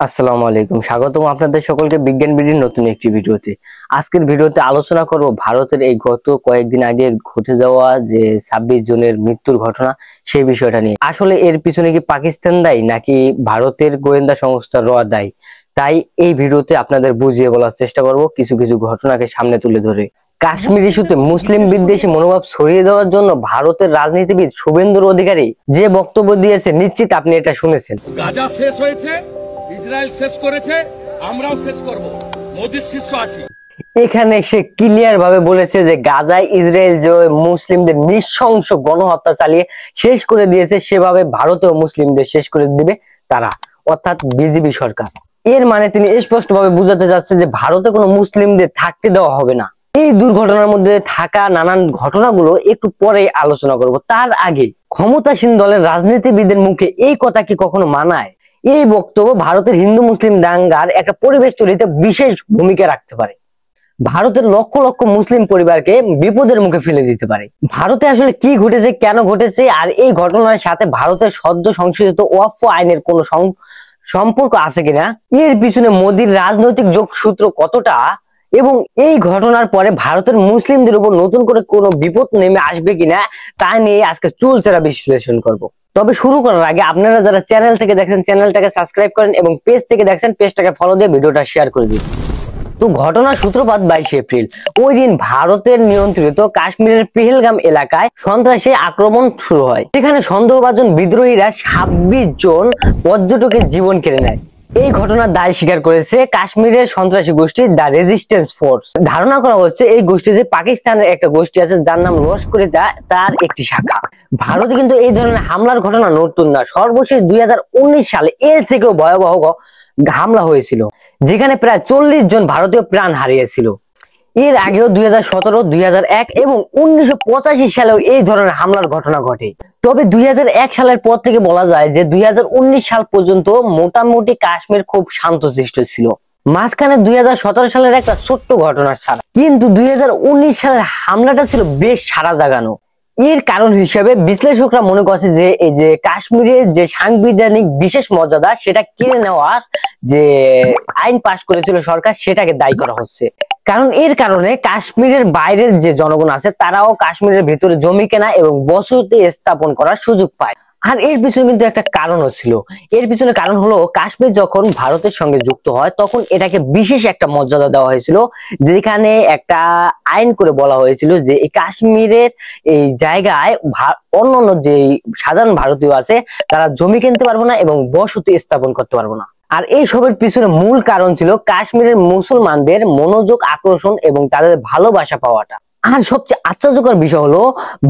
আসসালামু আলাইকুম, স্বাগতম আপনাদের সকলকে বিজ্ঞান বিডির নতুন একটি ভিডিওতে। আজকের ভিডিওতে আলোচনা করব ভারতের এই গত কয়েকদিন আগে ঘটে যাওয়া যে 26 জনের মৃত্যুর ঘটনা, সেই বিষয়টা নিয়ে। আসলে এর পিছনে কি পাকিস্তান দায়ী নাকি ভারতের গোয়েন্দা সংস্থা র দায়ী, তাই এই ভিডিওতে আপনাদের বুঝিয়ে বলার চেষ্টা করব কিছু কিছু ঘটনাকে সামনে তুলে ধরে। কাশ্মীর ইস্যুতে মুসলিম বিদ্বেষী মনোভাব ছড়িয়ে দেওয়ার জন্য ভারতের রাজনীতিবিদ শুভেন্দু অধিকারী যে বক্তব্য দিয়েছে, নিশ্চিত আপনি এটা শুনেছেন। গাজা শেষ হয়েছে, ইসরায়েল শেষ করেছে, আমরাও শেষ করব। মোদির শিষ্য আছি। এখানে সে ক্লিয়ার ভাবে বলেছে যে গাজায় ইসরায়েল যে মুসলিমদের নৃশংস গণহত্যা চালিয়ে শেষ করে দিয়েছে, সেভাবে ভারতেও মুসলিমদের শেষ করে দিবে তারা, অর্থাৎ বিজেপি সরকার। এর মানে তিনি স্পষ্টভাবে বুঝাতে যাচ্ছে যে ভারতে কোনো মুসলিমদের থাকতে দেওয়া হবে না। এই দুর্ঘটনার মধ্যে থাকা নানান ঘটনাগুলো একটু পরে আলোচনা করব। তার আগে ক্ষমতাসীন দলের রাজনীতিবিদের মুখে এই কথা কি কখনো মানায়? এই বক্তব্য ভারতের হিন্দু মুসলিম দাঙ্গার একটা পরিবেশ তৈরিতে বিশেষ ভূমিকা রাখতে পারে, ভারতের লক্ষ লক্ষ মুসলিম পরিবারকে বিপদের মুখে ফেলে দিতে পারে। ভারতে আসলে কি ঘটেছে, কেন ঘটেছে, আর এই ঘটনার সাথে ভারতের সদ্য সংশোধিত ওয়াকফ আইনের কোন সম্পর্ক আছে কিনা, এর পিছনে মোদির রাজনৈতিক যোগসূত্র কতটা, এবং এই ঘটনার পরে ভারতের মুসলিমদের উপর নতুন করে কোনো বিপদ নেমে আসবে কিনা, তা নিয়ে আজকে চুলচেরা বিশ্লেষণ করব। তবে শুরু করার আগে আপনারা যারা চ্যানেল থেকে দেখছেন চ্যানেলটাকে সাবস্ক্রাইব করেন, এবং পেজ থেকে দেখছেন পেজটাকে ফলো দিয়ে ভিডিওটা শেয়ার করে দিন। তো ঘটনার সূত্রপাত 22 এপ্রিল। ওই দিন ভারতের নিয়ন্ত্রিত কাশ্মীরের পেহেলগাম এলাকায় সন্ত্রাসী আক্রমণ শুরু হয়। সেখানে সন্দেহভাজন বিদ্রোহীরা 26 জন পর্যটকের জীবন কেড়ে নেয়। এই ঘটনার দায় স্বীকার করেছে কাশ্মীরের সন্ত্রাসী গোষ্ঠী দ্য রেজিস্ট্যান্স ফোর্স। ধারণা করা হচ্ছে এই গোষ্ঠীতে পাকিস্তানের একটা গোষ্ঠী আছে যার নাম লস্করে তার একটি শাখা। ভারতে কিন্তু এই ধরনের হামলার ঘটনা নতুন না। সর্বশেষ 2019 সালে এর থেকেও ভয়াবহ হামলা হয়েছিল, যেখানে প্রায় 40 জন ভারতীয় প্রাণ হারিয়েছিল। এর আগেও 2017, 2001 এবং 1985 সালেও এই ধরনের হামলার ঘটনা ঘটে। তবে 2001 সালের পর থেকে বলা যায় যে 2019 সাল পর্যন্ত মোটামুটি কাশ্মীর খুব শান্তশিষ্ট ছিল, মাঝখানে 2017 সালের একটা ছোট্ট ঘটনা ছাড়া। কিন্তু 2019 সালের হামলাটা ছিল বেশ সাড়া জাগানো। এর কারণ হিসেবে বিশ্লেষকরা মনে করছে যে এই যে কাশ্মীরের যে সাংবিধানিক বিশেষ মর্যাদা সেটা কেড়ে নেওয়ার যে আইন পাশ করেছিল সরকার, সেটাকে দায়ী করা হচ্ছে। কারণ এর কারণে কাশ্মীরের বাইরের যে জনগণ আছে তারাও কাশ্মীরের ভিতরে জমি কেনা এবং বসতি স্থাপন করার সুযোগ পায়। আর এর পিছনে কিন্তু একটা কারণও ছিল। এর পিছনে কারণ হলো কাশ্মীর যখন ভারতের সঙ্গে যুক্ত হয় তখন এটাকে বিশেষ একটা মর্যাদা দেওয়া হয়েছিল, যেখানে একটা আইন করে বলা হয়েছিল যে এই কাশ্মীরের এই জায়গায় অন্যান্য যে সাধারণ ভারতীয় আছে তারা জমি কিনতে পারবো না এবং বসতি স্থাপন করতে পারবো না। আর এই সবের পিছনে মূল কারণ ছিল কাশ্মীরের মুসলমানদের মনোযোগ আকর্ষণ এবং তাদের ভালোবাসা পাওয়াটা। আর সবচেয়ে আশ্চর্যকর বিষয় হলো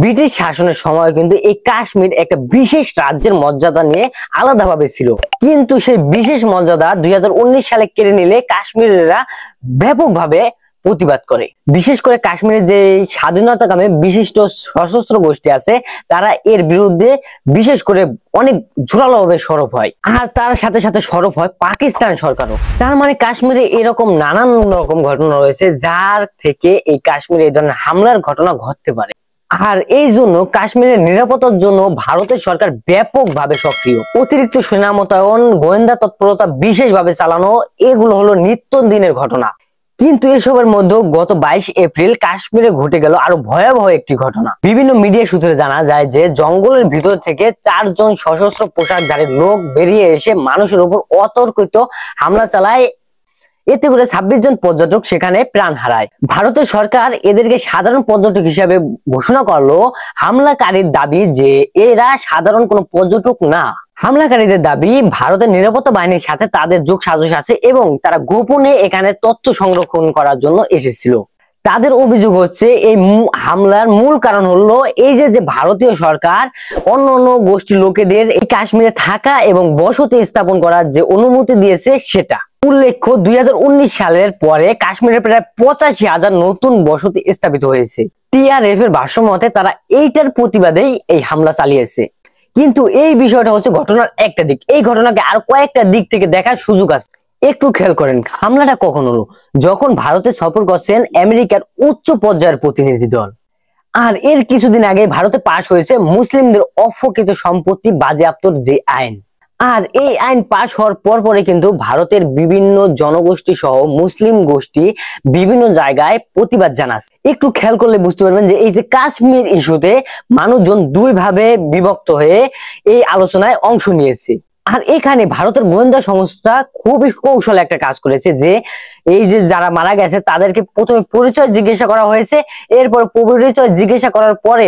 ব্রিটিশ শাসনের সময় কিন্তু এই কাশ্মীর একটা বিশেষ রাজ্যের মর্যাদা নিয়ে আলাদাভাবে ছিল, কিন্তু সেই বিশেষ মর্যাদা 2019 সালে কেড়ে নিলে কাশ্মীরিরা ব্যাপকভাবে প্রতিবাদ করে। বিশেষ করে কাশ্মীরের যে স্বাধীনতাকামী বিশিষ্ট সশস্ত্র গোষ্ঠী আছে তারা এর বিরুদ্ধে বিশেষ করে অনেক জোরালোভাবে সরব হয়। আর তার সাথে সাথে সরব হয় পাকিস্তান সরকারও। তার মানে কাশ্মীরে এরকম নানান রকম ঘটনা রয়েছে যার থেকে এই কাশ্মীরে এই ধরনের হামলার ঘটনা ঘটতে পারে। আর এই জন্য কাশ্মীরের নিরাপত্তার জন্য ভারতের সরকার ব্যাপকভাবে সক্রিয়। অতিরিক্ত সেনা মোতায়েন, গোয়েন্দা তৎপরতা বিশেষভাবে চালানো, এগুলো হলো নিত্যদিনের ঘটনা। কিন্তু এসবের মধ্যে গত 22 এপ্রিল কাশ্মীরে ঘটে গেল আরো ভয়াবহ একটি ঘটনা। বিভিন্ন মিডিয়া সূত্রে জানা যায় যে জঙ্গলের ভিতর থেকে 4 জন সশস্ত্র পোশাকধারী লোক বেরিয়ে এসে মানুষের উপর অতর্কিত হামলা চালায়। এতে করে 26 জন পর্যটক সেখানে প্রাণ হারায়। ভারতের সরকার এদেরকে সাধারণ পর্যটক হিসেবে ঘোষণা করলো। হামলাকারীর দাবি যে এরা সাধারণ কোনো পর্যটক না। হামলাকারীদের দাবি ভারতের নিরাপত্তা বাহিনীর সাথে তাদের যোগ সাজশ আছে এবং তারা গোপনে এখানে তথ্য সংরক্ষণ করার জন্য এসেছিল। তাদের অভিযোগ হচ্ছে এই হামলার মূল কারণ হলো এই যে ভারতীয় সরকার অন্য অন্য গোষ্ঠীর লোকেদের এই কাশ্মীরে থাকা এবং বসতি স্থাপন করার যে অনুমতি দিয়েছে সেটা। উল্লেখ্য 2019 সালের পরে কাশ্মীরে প্রায় 85,000 নতুন বসতি স্থাপিত হয়েছে। টিআরএফ এর ভাষ্য মতে তারা এইটার প্রতিবাদেই এই হামলা চালিয়েছে। কিন্তু এই বিষয়টা হচ্ছে ঘটনার একটা দিক, এই ঘটনাকে আর কয়েকটা দিক থেকে দেখার সুযোগ আছে। একটু খেয়াল করেন হামলাটা কখন হলো, যখন ভারতে সফর করছেন আমেরিকার উচ্চ পর্যায়ের প্রতিনিধি দল। আর এর কিছুদিন আগে ভারতে পাশ হয়েছে মুসলিমদের অপহৃত সম্পত্তি বাজেয়াপ্তর যে আইন। আর এই আইন পাশ হওয়ার পর পরে কিন্তু ভারতের বিভিন্ন জনগোষ্ঠী সহ মুসলিম গোষ্ঠী বিভিন্ন জায়গায় প্রতিবাদ জানাচ্ছে। একটু খেয়াল করলে বুঝতে পারবেন যে এই যে কাশ্মীর ইস্যুতে মানুষজন দুই ভাবে বিভক্ত হয়ে এই আলোচনায় অংশ নিয়েছে। আর এখানে ভারতের গোয়েন্দা সংস্থা খুবই কৌশল একটা কাজ করেছে যে এই যে যারা মারা গেছে তাদেরকে প্রথমে পরিচয় জিজ্ঞাসা করা হয়েছে, এরপর পরিচয় জিজ্ঞাসা করার পরে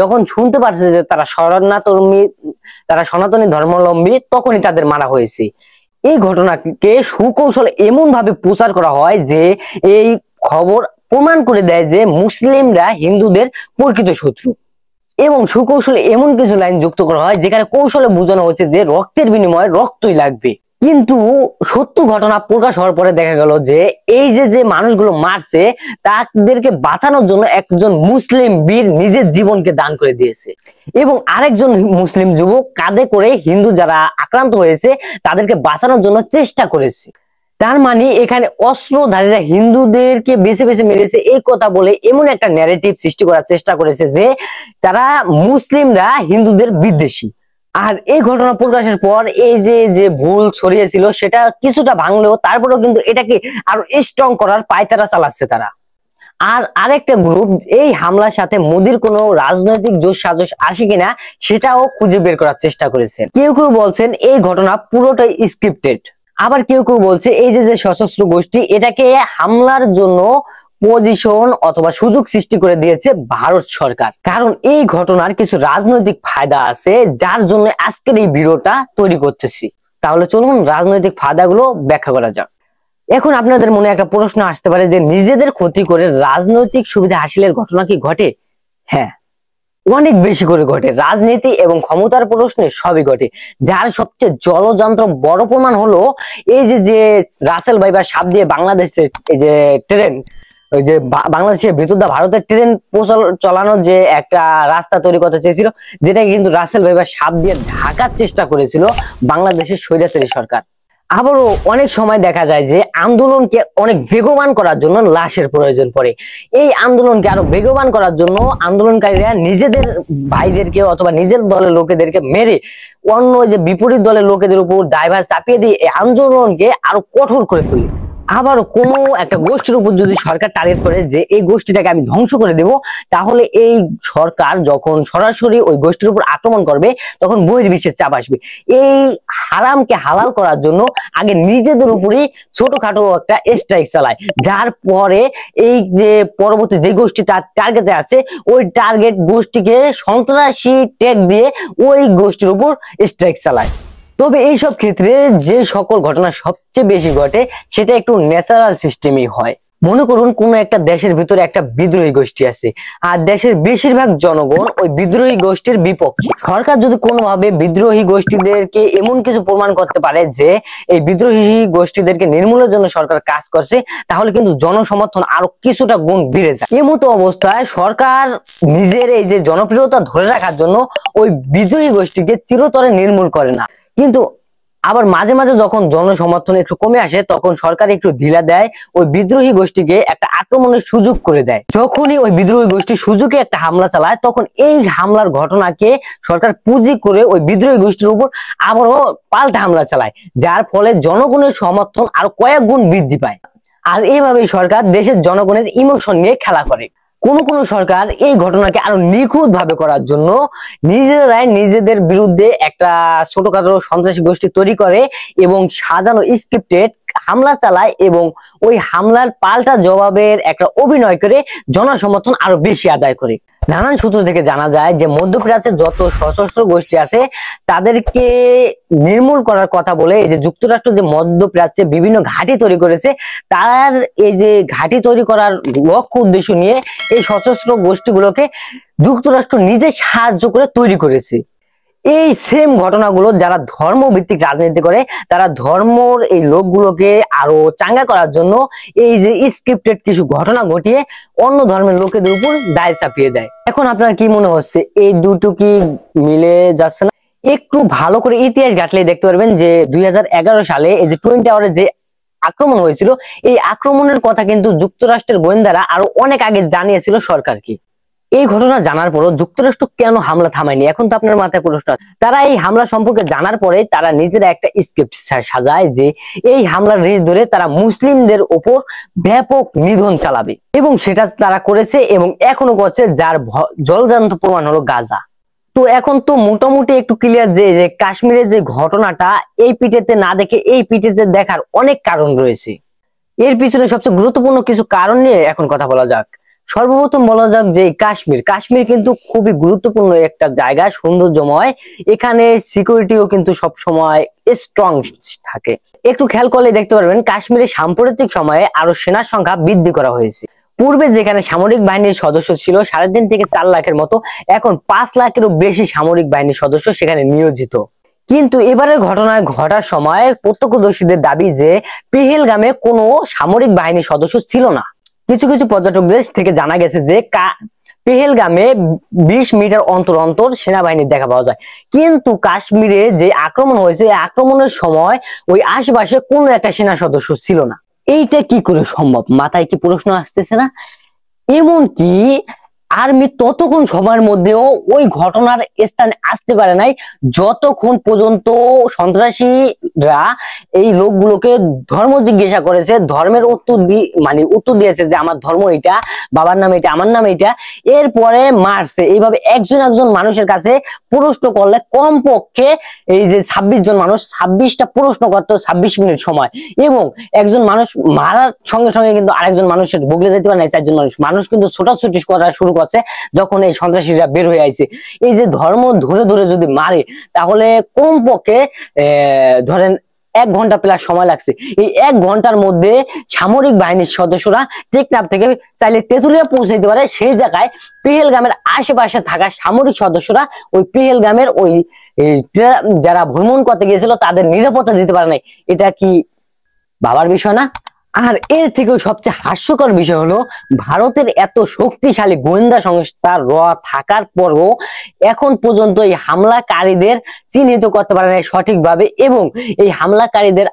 যখন শুনতে পারছে যে তারা সনাতনী ধর্মাবলম্বী তখনই তাদের মারা হয়েছে। এই ঘটনাকে সুকৌশলে এমন ভাবে প্রচার করা হয় যে এই খবর প্রমাণ করে দেয় যে মুসলিমরা হিন্দুদের প্রকৃত শত্রু, এবং সুকৌশলে এমন কিছু লাইন যুক্ত করা হয় যেখানে কৌশলে বোঝানো হচ্ছে যে রক্তের বিনিময়ে রক্তই লাগবে। কিন্তু সত্য ঘটনা প্রকাশ হওয়ার পরে দেখা গেল যে এই যে মানুষগুলো মারছে তাদেরকে বাঁচানোর জন্য একজন মুসলিম বীর নিজের জীবনকে দান করে দিয়েছে, এবং আরেকজন মুসলিম যুবক কাঁধে করে হিন্দু যারা আক্রান্ত হয়েছে তাদেরকে বাঁচানোর জন্য চেষ্টা করেছে। তার মানে এখানে অস্ত্রধারীরা হিন্দুদেরকে বেছে বেছে মেরেছে এই কথা বলে এমন একটা ন্যারেটিভ সৃষ্টি করার চেষ্টা করেছে যে তারা মুসলিমরা হিন্দুদের বিদ্বেষী। আর এই ঘটনা প্রকাশের পর এই যে ভুল ছড়িয়েছিল সেটা কিছুটা ভাঙলেও তারপরেও কিন্তু এটাকে আরো স্ট্রং করার পায়তারা চালাচ্ছে তারা। আর আরেকটা গ্রুপ এই হামলার সাথে মোদির কোনো রাজনৈতিক জোশ সাজশ আসে কিনা সেটাও খুঁজে বের করার চেষ্টা করেছেন। কেউ কেউ বলছেন এই ঘটনা পুরোটাই স্ক্রিপ্টেড, আবার কেউ কেউ বলছে এই যে সশস্ত্র গোষ্ঠী এটাকে হামলার জন্য পজিশন অথবা সুযোগ সৃষ্টি করে দিয়েছে ভারত সরকার, কারণ এই ঘটনার কিছু রাজনৈতিক ফায়দা আছে যার জন্য আজকের এই ভিডিওটা তৈরি করতেছি। তাহলে চলুন রাজনৈতিক ফায়দাগুলো ব্যাখ্যা করা যাক। এখন আপনাদের মনে একটা প্রশ্ন আসতে পারে যে নিজেদের ক্ষতি করে রাজনৈতিক সুবিধা হাসিলের ঘটনা কি ঘটে? হ্যাঁ, অনেক বেশি করে ঘটে। রাজনীতি এবং ক্ষমতার প্রশ্নে সবই ঘটে। যার সবচেয়ে জলযন্ত্র বড় প্রমাণ হলো এই যে রাসেল ভাইপার সাপ দিয়ে বাংলাদেশের এই যে ট্রেন, ওই যে বাংলাদেশের ভিতর দা ভারতের ট্রেন চালানোর যে একটা রাস্তা তৈরি করতে চেয়েছিল, যেটা কিন্তু রাসেল ভাইপার সাপ দিয়ে ঢাকার চেষ্টা করেছিল বাংলাদেশের স্বৈরাচারী সরকার। আবারও অনেক সময় দেখা যায় যে আন্দোলনকে অনেক বেগবান করার জন্য লাশের প্রয়োজন পড়ে। এই আন্দোলনকে আরো বেগবান করার জন্য আন্দোলনকারীরা নিজেদের ভাইদেরকে অথবা নিজের দলের লোকেদেরকে মেরে অন্য যে বিপরীত দলের লোকেদের উপর দায়ভার চাপিয়ে দিয়ে এই আন্দোলনকে আরো কঠোর করে তোলে। আবার কোনো একটা গোষ্ঠীর উপর যদি সরকার টার্গেট করে যে এই গোষ্ঠীটাকে আমি ধ্বংস করে দেব, তাহলে এই সরকার যখন সরাসরি ওই গোষ্ঠীর উপর আক্রমণ করবে তখন বহির্বিশ্বের চাপ আসবে। এই হারামকে হালাল করার জন্য আগে নিজেদের উপরই ছোটখাটো একটা স্ট্রাইক চালায়, যার পরে এই যে পরবর্তী যে গোষ্ঠী তার টার্গেটে আছে ওই টার্গেট গোষ্ঠীকে সন্ত্রাসী ট্যাগ দিয়ে ওই গোষ্ঠীর উপর স্ট্রাইক চালায়। তবে এইসব ক্ষেত্রে যে সকল ঘটনা সবচেয়ে বেশি ঘটে সেটা একটু ন্যাচারাল সিস্টেমই হয়। মনে করুন কোন একটা দেশের ভিতরে একটা বিদ্রোহী গোষ্ঠী আছে আর দেশের বেশিরভাগ জনগণ ওই বিদ্রোহী গোষ্ঠীর বিপক্ষে। সরকার যদি কোনোভাবে বিদ্রোহী গোষ্ঠীদেরকে এমন কিছু প্রমাণ করতে পারে যে এই বিদ্রোহী গোষ্ঠীদেরকে নির্মূলের জন্য সরকার কাজ করছে, তাহলে কিন্তু জনসমর্থন আরো কিছুটা গুণ বেড়ে যায়। এমতো অবস্থায় সরকার নিজের এই যে জনপ্রিয়তা ধরে রাখার জন্য ওই বিদ্রোহী গোষ্ঠীকে চিরতরে নির্মূল করে না, কিন্তু আবার মাঝে মাঝে যখন জনসমর্থন একটু কমে আসে তখন সরকার একটু ঢিলা দেয়, ওই বিদ্রোহী গোষ্ঠীকে একটা আক্রমণের সুযোগ করে দেয়। যখনই ওই বিদ্রোহী গোষ্ঠী সুযোগে একটা হামলা চালায় তখন এই হামলার ঘটনাকে সরকার পুঁজি করে ওই বিদ্রোহী গোষ্ঠীর উপর আবারও পাল্টা হামলা চালায়, যার ফলে জনগণের সমর্থন আরো কয়েক গুণ বৃদ্ধি পায়। আর এইভাবেই সরকার দেশের জনগণের ইমোশন নিয়ে খেলা করে। কোন সরকার এই ঘটনাকে আরো নিখুঁত ভাবে করার জন্য নিজেরাই নিজেদের বিরুদ্ধে একটা ছোটখাটো সন্ত্রাসী গোষ্ঠী তৈরি করে এবং সাজানো স্ক্রিপ্টেড হামলা চালায় এবং ওই হামলার পাল্টা জবাবের একটা অভিনয় করে জনসমর্থন আরো বেশি আদায় করে। নানান সূত্র থেকে জানা যায় যে মধ্যপ্রাচ্যে যত সশস্ত্র গোষ্ঠী আছে তাদেরকে নির্মূল করার কথা বলে এই যে যুক্তরাষ্ট্র যে মধ্যপ্রাচ্যে বিভিন্ন ঘাঁটি তৈরি করেছে, তার এই যে ঘাঁটি তৈরি করার লক্ষ্য উদ্দেশ্য নিয়ে এই সশস্ত্র গোষ্ঠীগুলোকে যুক্তরাষ্ট্র নিজে সাহায্য করে তৈরি করেছে। এই সেম ঘটনাগুলো যারা ধর্ম ভিত্তিক রাজনীতি করে তারা ধর্মর এই লোকগুলোকে আরো চাঙ্গা করার জন্য এই যে স্ক্রিপ্টেড কিছু ঘটনা ঘটিয়ে অন্য ধর্মের লোকেদের উপর দায় চাপিয়ে দেয়। এখন আপনার কি মনে হচ্ছে এই দুটো কি মিলে যাচ্ছে না? একটু ভালো করে ইতিহাস ঘাটলে দেখতে পারবেন যে 2011 সালে এই যে টুইন টাওয়ারে যে আক্রমণ হয়েছিল, এই আক্রমণের কথা কিন্তু যুক্তরাষ্ট্রের গোয়েন্দারা আরো অনেক আগে জানিয়েছিল সরকারকে। এই ঘটনা জানার পরও যুক্তরাষ্ট্র কেন হামলা থামায়নি, এখন তো আপনার মাথায় প্রশ্ন আছে। তারা এই হামলা সম্পর্কে জানার পরে তারা নিজেরা একটা স্ক্রিপ্ট সাজায় যে এই হামলার রেশ ধরে তারা মুসলিমদের ওপর ব্যাপক নিধন চালাবে, এবং সেটা তারা করেছে এবং এখনো করছে, যার জলজান্ত প্রমাণ হলো গাজা। তো এখন তো মোটামুটি একটু ক্লিয়ার যে কাশ্মীরের যে ঘটনাটা এই পিঠেতে না দেখে এই পিঠেতে দেখার অনেক কারণ রয়েছে। এর পিছনে সবচেয়ে গুরুত্বপূর্ণ কিছু কারণ নিয়ে এখন কথা বলা যাক। সর্বপ্রথম বলা যাক যে কাশ্মীর কিন্তু খুবই গুরুত্বপূর্ণ একটা জায়গা, সৌন্দর্যময়। এখানে সিকিউরিটিও কিন্তু সব সময় স্ট্রং থাকে। একটু খেয়াল করলে দেখতে পারবেন কাশ্মীরে সাম্প্রতিক সময়ে আরো সেনার সংখ্যা বৃদ্ধি করা হয়েছে। পূর্বে যেখানে সামরিক বাহিনীর সদস্য ছিল 3.5 থেকে 4 লাখের মতো, এখন 5 লাখেরও বেশি সামরিক বাহিনীর সদস্য সেখানে নিয়োজিত। কিন্তু এবারের ঘটনায় ঘটার সময় প্রত্যক্ষদর্শীদের দাবি যে পেহেলগামে কোনো সামরিক বাহিনীর সদস্য ছিল না। কিছু কিছু পর্যটকদের থেকে জানা গেছে যে পেহেলগামে 20 মিটার অন্তর অন্তর সেনাবাহিনীর দেখা পাওয়া যায়, কিন্তু কাশ্মীরে যে আক্রমণ হয়েছে এই আক্রমণের সময় ওই আশেপাশে কোনো একটা সেনা সদস্য ছিল না। এইটা কি করে সম্ভব? মাথায় কি প্রশ্ন আসতেছে না? এমনকি আর্মি ততক্ষণ সময়ের মধ্যেও ওই ঘটনার স্থানে আসতে পারে নাই যতক্ষণ পর্যন্ত সন্ত্রাসীরা এই লোকগুলোকে ধর্ম জিজ্ঞাসা করেছে, ধর্মের উত্তর দিয়েছে যে আমার ধর্ম এটা, বাবার নাম এটা, আমার নাম এটা, এরপরে মারছে। এইভাবে একজন একজন মানুষের কাছে প্রশ্ন করলে কমপক্ষে এই যে 26 জন মানুষ 26টা প্রশ্ন করতো 26 মিনিট সময়, এবং একজন মানুষ মারার সঙ্গে সঙ্গে কিন্তু আরেকজন মানুষের বগলে যেতে পারে না। 4 জন মানুষ কিন্তু ছোটাছুটি করা শুরু করছে যখন এই সন্ত্রাসীরা বের হয়ে আইছে। এই যে ধর্ম ধরে ধরে যদি মারে তাহলে কমপক্ষে ধরেন 1 ঘন্টা প্লাস সময় লাগছে। এই 1 ঘন্টার মধ্যে সামরিক বাহিনীর সদস্যরা টেকনাফ থেকে চাইলে তেঁতুলিয়া পৌঁছাইতে পারে, সেই জায়গায় পেহেলগামের আশেপাশে থাকা সামরিক সদস্যরা ওই পেহেলগামের ওই যারা ভ্রমণ করতে গিয়েছিল তাদের নিরাপত্তা দিতে পারে নাই। এটা কি ভাবার বিষয় না? আর এর থেকেও সবচেয়ে হাস্যকর বিষয় হলো ভারতের এত শক্তিশালী গোয়েন্দা সংস্থা থাকার পরও এখন পর্যন্ত এই হামলাকারীদের চিহ্নিত করতে পারে না সঠিকভাবে, এবং এই হামলাকারীদের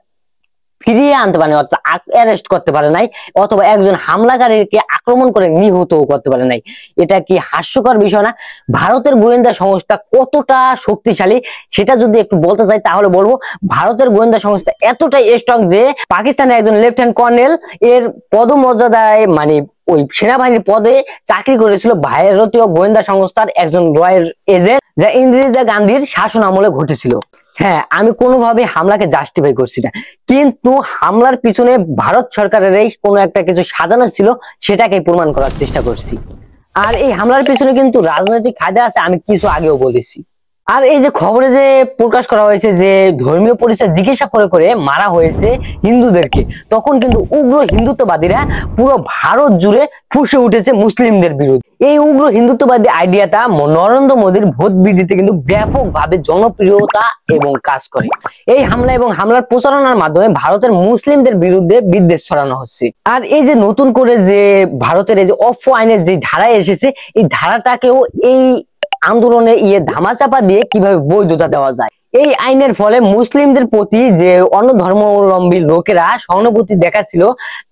ফিরিয়ে আনতে পারে, অর্থাৎ অ্যারেস্ট করতে পারে নাই, অথবা একজন হামলাকারীকে আক্রমণ করে নিহতও করতে পারে নাই। এটা কি হাস্যকর বিষয় না? ভারতের গোয়েন্দা সংস্থা কতটা শক্তিশালী সেটা যদি একটু বলতে চাই তাহলে বলবো ভারতের গোয়েন্দা সংস্থা এতটাই স্ট্রং যে পাকিস্তানের একজন লেফটেন্যান্ট কর্নেল এর পদমর্যাদায় ওই সেনাবাহিনীর পদে চাকরি করেছিল ভারতীয় গোয়েন্দা সংস্থার একজন রয়্যাল এজেন্ট, যা ইন্দিরা গান্ধীর শাসন আমলে ঘটেছিল। হ্যাঁ, আমি কোনোভাবে হামলাকে জাস্টিফাই করছি না, কিন্তু হামলার পিছনে ভারত সরকারের এই কোনো একটা কিছু সাজানো ছিল সেটাকে প্রমাণ করার চেষ্টা করছি। আর এই হামলার পিছনে কিন্তু রাজনৈতিক ফায়দা আছে, আমি কিছু আগেও বলেছি। আর এই যে খবরে যে প্রকাশ করা হয়েছে যে ধর্মীয় পরিচয় জিজ্ঞাসা করে করে মারা হয়েছে হিন্দুদেরকে, তখন কিন্তু উগ্র হিন্দুত্ববাদীরা পুরো ভারত জুড়ে ফুঁসে উঠেছে মুসলিমদের বিরুদ্ধে। এই উগ্র হিন্দুত্ববাদী আইডিয়াটা নরেন্দ্র মোদীর ভোট বিধিতে কিন্তু ব্যাপকভাবে জনপ্রিয়তা এবং কাজ করে। এই হামলা এবং হামলার প্রচারণার মাধ্যমে ভারতের মুসলিমদের বিরুদ্ধে বিদ্বেষ ছড়ানো হচ্ছে। আর এই যে নতুন করে যে ভারতের এই যে অফ আইনের যে ধারা এসেছে, এই ধারাটাকেও এই আন্দোলনে ধামাচাপা দিয়ে কিভাবে বৈধতা দেওয়া যায়। এই আইনের ফলে মুসলিমদের প্রতি যে অন্য ধর্মাবলম্বী লোকেরা সহানুভূতি দেখাচ্ছিল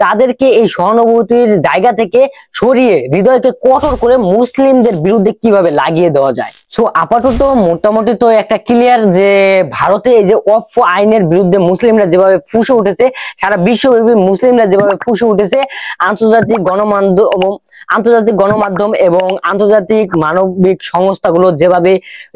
তাদেরকে এই সহানুভূতির জায়গা থেকে সরিয়ে হৃদয়কে কঠোর করে মুসলিমদের বিরুদ্ধে কিভাবে লাগিয়ে দেওয়া যায়। সো আপাতত মোটামুটি তো একটা ক্লিয়ার যে ভারতে এই যে অফ আইনের বিরুদ্ধে মুসলিমরা যেভাবে ফুঁসে উঠেছে, সারা বিশ্বব্যাপী মুসলিমরা যেভাবে ফুঁসে উঠেছে, আন্তর্জাতিক গণমাধ্যম এবং আন্তর্জাতিক মানবিক সংস্থাগুলো যেভাবে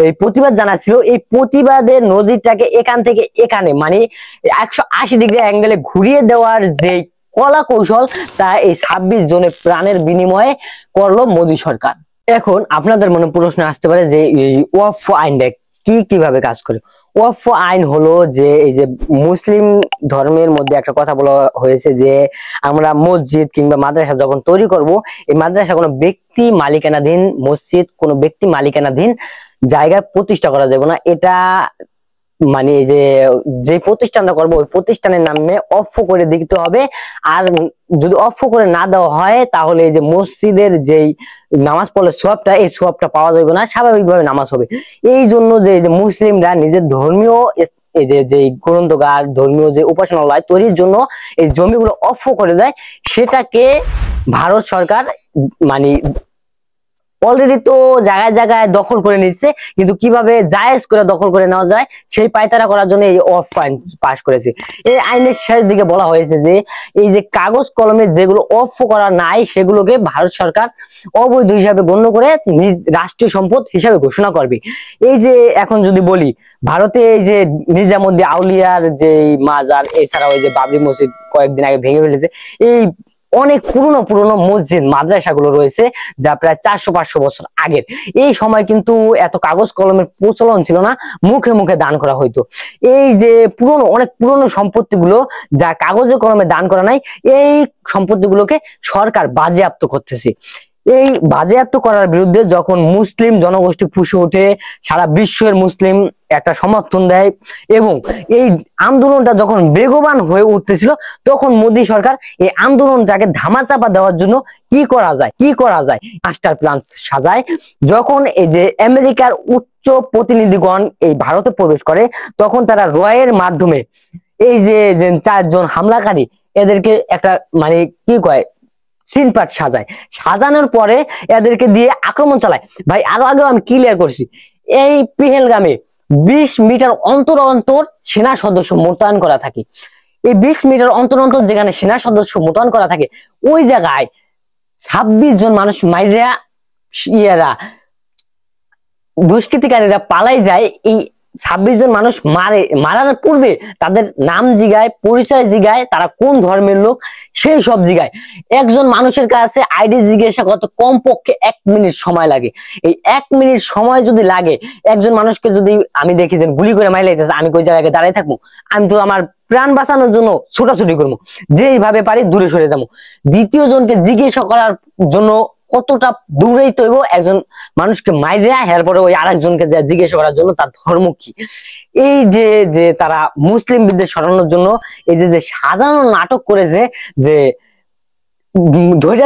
এই প্রতিবাদ জানাচ্ছিল, এই প্রতিবাদের নজিরটাকে এখান থেকে এখানে 180 ডিগ্রি অ্যাঙ্গেলে ঘুরিয়ে দেওয়ার যে কলা কৌশল তা এই 26 জনের প্রাণের বিনিময়ে করলো মোদী সরকার। এখন আপনাদের মনে প্রশ্ন আসতে পারে যে এই ওয়াকফ আইনটা কিভাবে কাজ করে। ওয়াকফ আইন হলো যে এই যে মুসলিম ধর্মের মধ্যে একটা কথা বলা হয়েছে যে আমরা মসজিদ কিংবা মাদ্রাসা যখন তৈরি করব, এই মাদ্রাসা কোনো ব্যক্তি মালিকানাধীন, মসজিদ কোনো ব্যক্তি মালিকানাধীন জায়গায় প্রতিষ্ঠা করা যাবে না। এটা এই যে প্রতিষ্ঠানটা করবো ওই প্রতিষ্ঠানের নামে অফ করে দিতে হবে। আর যদি অফ করে না দেওয়া হয় তাহলে এই যে মসজিদের যেই নামাজ পড়লে সওয়াবটা, এই সওয়াবটা পাওয়া যাবে না, স্বাভাবিকভাবে নামাজ হবে। এই জন্য যে মুসলিমরা নিজের ধর্মীয় এই যে গ্রন্থগার, ধর্মীয় যে উপাসনালয় তৈরির জন্য এই জমিগুলো অফ করে দেয়, সেটাকে ভারত সরকার অলরেডি তো জায়গায় জায়গায় দখল করে নিচ্ছে, কিন্তু কিভাবে জায়েজ করে দখল করে নেওয়া যায় সেই পায়তারা করার জন্য এই অফ আইন পাশ করেছে। এই আইনের শেষ দিকে বলা হয়েছে যে এই যে কাগজ কলমে যেগুলো অফ করা নাই সেগুলোকে ভারত সরকার অবৈধ হিসাবে গণ্য করে নিজ রাষ্ট্রীয় সম্পদ হিসাবে ঘোষণা করবে। এই যে এখন যদি বলি ভারতে এই যে নিজামুদ্দিন আউলিয়ার যে মাজার, এছাড়াও এই যে বাবরি মসজিদ কয়েকদিন আগে ভেঙে ফেলেছে, এই অনেক পুরনো পুরনো মসজিদ মাদ্রাসাগুলো রয়েছে যা প্রায় 400-500 বছর আগের। এই সময় কিন্তু এত কাগজ কলমের প্রচলন ছিল না, মুখে মুখে দান করা হইতো। এই যে পুরনো অনেক পুরনো সম্পত্তিগুলো যা কাগজে কলমে দান করা নাই, এই সম্পত্তিগুলোকে সরকার বাজেয়াপ্ত করতেছে। এই বাজেয়াপ্ত করার বিরুদ্ধে যখন মুসলিম জনগোষ্ঠী ফুসে ওঠে, সারা বিশ্বের মুসলিম একটা সমর্থন দেয় এবং এই আন্দোলনটা যখন বেগবান হয়ে উঠতেছিল, তখন মোদী সরকার এই আন্দোলনটাকে ধামাচাপা দেওয়ার জন্য কি করা যায় মাস্টার প্ল্যান সাজায়। যখন এই যে আমেরিকার উচ্চ প্রতিনিধিগণ এই ভারতে প্রবেশ করে, তখন তারা রয়ের মাধ্যমে এই যে 4 জন হামলাকারী এদেরকে একটা মানে কি কয় সিনপাট সাজানোর পরে এদেরকে দিয়ে আক্রমণ চালায়। ভাই আরো আগেও আমি ক্লিয়ার করছি, এই পেহেলগামে 20 মিটার অন্তর অন্তর সেনা সদস্য মোতায়েন করা থাকে। এই 20 মিটার অন্তর অন্তর যেখানে সেনা সদস্য মোতায়েন করা থাকে, ওই জায়গায় 26 জন মানুষ মাইরা দুষ্কৃতিকারীরা পালাই যায়। এই 26 জন মানুষ মারার পূর্বে তাদের নাম জিগায়, পরিচয় জিগায়, তারা কোন ধর্মের লোক সেই সব জিগায়। একজন মানুষের কাছে আইডি জিজ্ঞাসা করতে কমপক্ষে 1 মিনিট সময় লাগে। এই 1 মিনিট সময় যদি লাগে, একজন মানুষকে যদি আমি দেখি যে গুলি করে মাইলে যাচ্ছে, আমি কোন জায়গায় দাঁড়িয়ে থাকবো? আমি তো আমার প্রাণ বাঁচানোর জন্য ছোটাছুটি করবো, যেইভাবে পারি দূরে সরে যাবো। দ্বিতীয় জনকে জিজ্ঞাসা করার জন্য কতটা দূরেই তৈব একজন মানুষকে মাইরা এরপরে ওই আরেকজনকে জিজ্ঞাসা করার জন্য তার ধর্ম কি। এই যে তারা মুসলিম বিদ্বেষ সরানোর জন্য এই যে সাজানো নাটক করেছে, যে ধৈর্য